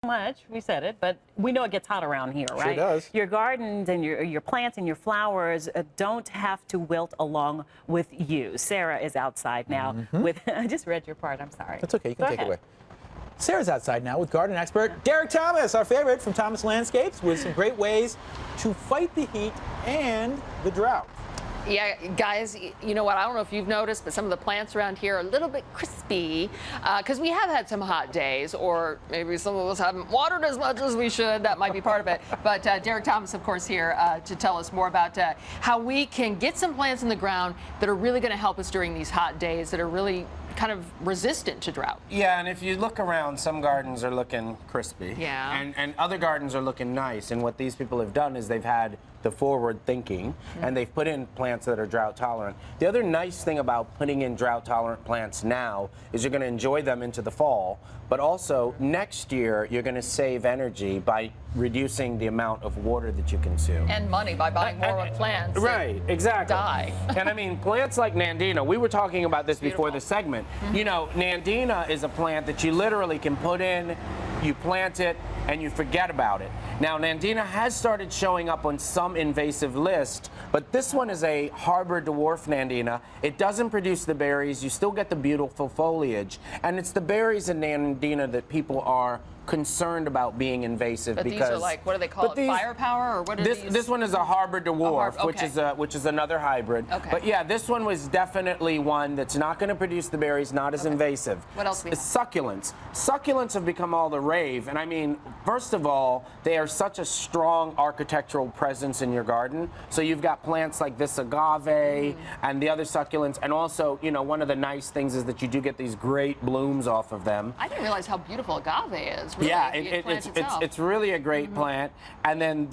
much, we said it, but we know it gets hot around here, right? Sure does. Your gardens and your plants and your flowers don't have to wilt along with you. Sarah is outside now with, I just read your part, I'm sorry. That's okay, you can Go take it ahead. away. Sarah's outside now with garden expert Derek Thomas, our favorite from Thomas Landscapes, with some great ways to fight the heat and the drought. Yeah, guys, you know what? I don't know if you've noticed, but some of the plants around here are a little bit crispy because we have had some hot days, or maybe some of us haven't watered as much as we should. That might be part of it. But Derek Thomas, of course, here to tell us more about how we can get some plants in the ground that are really going to help us during these hot days that are really kind of resistant to drought. Yeah, and if you look around, some gardens are looking crispy. Yeah. And other gardens are looking nice. And what these people have done is they've had the forward thinking and they've put in plants that are drought tolerant. The other nice thing about putting in drought tolerant plants now is you're going to enjoy them into the fall, but also next year you're going to save energy by reducing the amount of water that you consume. And money by buying more plants. Right, exactly. Die. And I mean, plants like Nandina, we were talking about this before the segment. You know, Nandina is a plant that you literally can put in, you plant it, and you forget about it. Now, Nandina has started showing up on some invasive lists, but this one is a harbor dwarf Nandina. It doesn't produce the berries. You still get the beautiful foliage. And it's the berries in Nandina that people are concerned about being invasive. But because these are like, what do they call it, firepower, or what are these? This one is a harbor dwarf, which is another hybrid. Okay. But yeah, this one was definitely one that's not going to produce the berries, not as invasive. What else we have? Succulents. Succulents have become all the rave, and I mean, first of all, they are such a strong architectural presence in your garden. So you've got plants like this agave and the other succulents, and also, you know, one of the nice things is that you do get these great blooms off of them. I didn't realize how beautiful agave is. Really, Yeah, the plant itself. it's really a great plant. And then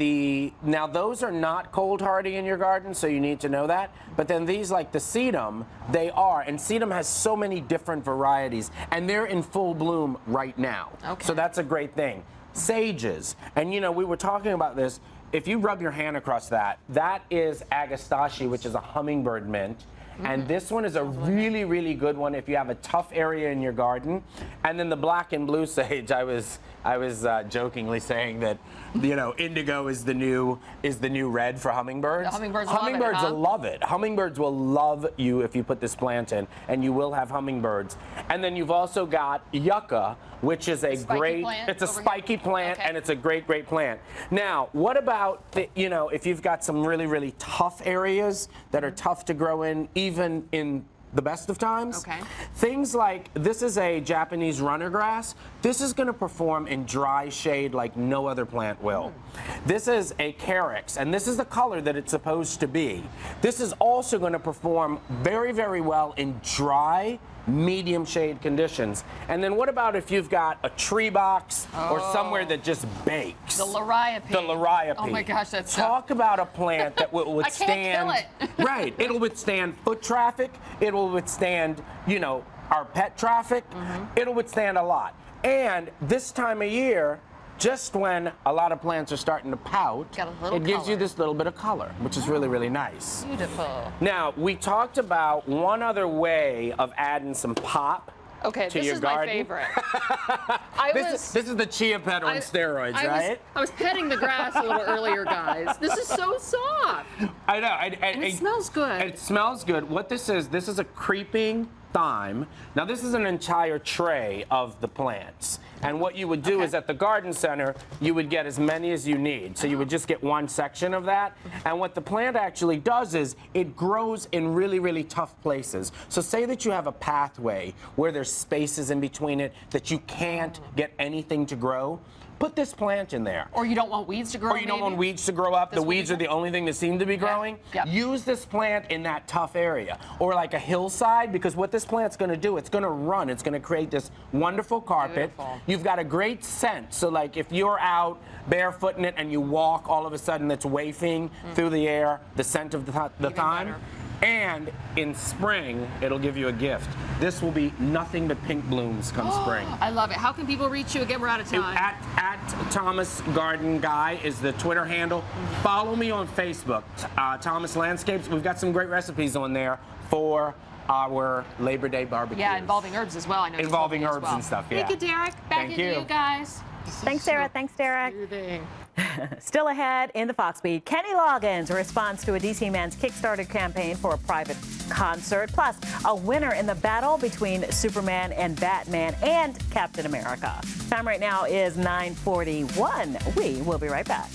now those are not cold hardy in your garden, so you need to know that. But then these, like the sedum, they are. And sedum has so many different varieties, and they're in full bloom right now. Okay. So that's a great thing. Sages, and you know, we were talking about this. If you rub your hand across that, that is agastache, which is a hummingbird mint. And this one is a really, really good one if you have a tough area in your garden. And then the black and blue sage, I was jokingly saying that, you know, indigo is the new red for hummingbirds. The hummingbirds will love it. Hummingbirds will love you if you put this plant in, and you will have hummingbirds. And then you've also got yucca, which is a great, it's a spiky plant, and it's a great, great plant. Now, what about, you know, if you've got some really, really tough areas that are tough to grow in, even in the best of times? Okay. Things like, this is a Japanese runner grass. This is going to perform in dry shade like no other plant will. This is a carex, and this is the color that it's supposed to be. This is also going to perform very, very well in dry, medium shade conditions. And then what about if you've got a tree box or somewhere that just bakes? The lariape. The lariape. Oh my gosh, that's Talk about a plant that will withstand. I can't kill it. Right. It'll withstand foot traffic. It'll withstand, you know, our pet traffic. It'll withstand a lot. And this time of year, just when a lot of plants are starting to pout, it gives you this little bit of color, which is really, really nice. Beautiful. Now, we talked about one other way of adding some pop to your garden. My favorite. This is the chia pet on steroids, right? I was petting the grass a little earlier, guys. This is so soft. I know. And it smells good. It smells good. What this is a creeping thyme. Now, this is an entire tray of the plants. And what you would do is at the garden center, you would get as many as you need. So you would just get one section of that. And what the plant actually does is it grows in really, really tough places. So say that you have a pathway where there's spaces in between it that you can't get anything to grow. Put this plant in there. Or you don't want weeds to grow up. Or you don't want weeds to grow up. The weeds are the only thing that seem to be growing. Yep. Use this plant in that tough area. Or like a hillside, because what this plant's going to do, it's going to run. It's going to create this wonderful carpet. Beautiful. You've got a great scent. So like if you're out barefoot in it and you walk, all of a sudden it's wafting through the air, the scent of the thyme. Better. And in spring, it'll give you a gift. This will be nothing but pink blooms come spring. I love it. How can people reach you? Again, we're out of time. At Thomas Garden Guy is the Twitter handle. Follow me on Facebook, Thomas Landscapes. We've got some great recipes on there for our Labor Day barbecue. Yeah, involving herbs as well. I know involving herbs as well. and stuff. Yeah. Thank you, Derek. Back Thank into you. you guys. Thanks, Sarah. Thanks, Derek. Soothing. Still ahead in the Fox Beat, Kenny Loggins responds to a DC Man's Kickstarter campaign for a private concert, plus a winner in the battle between Superman and Batman and Captain America. Time right now is 9:41. We will be right back.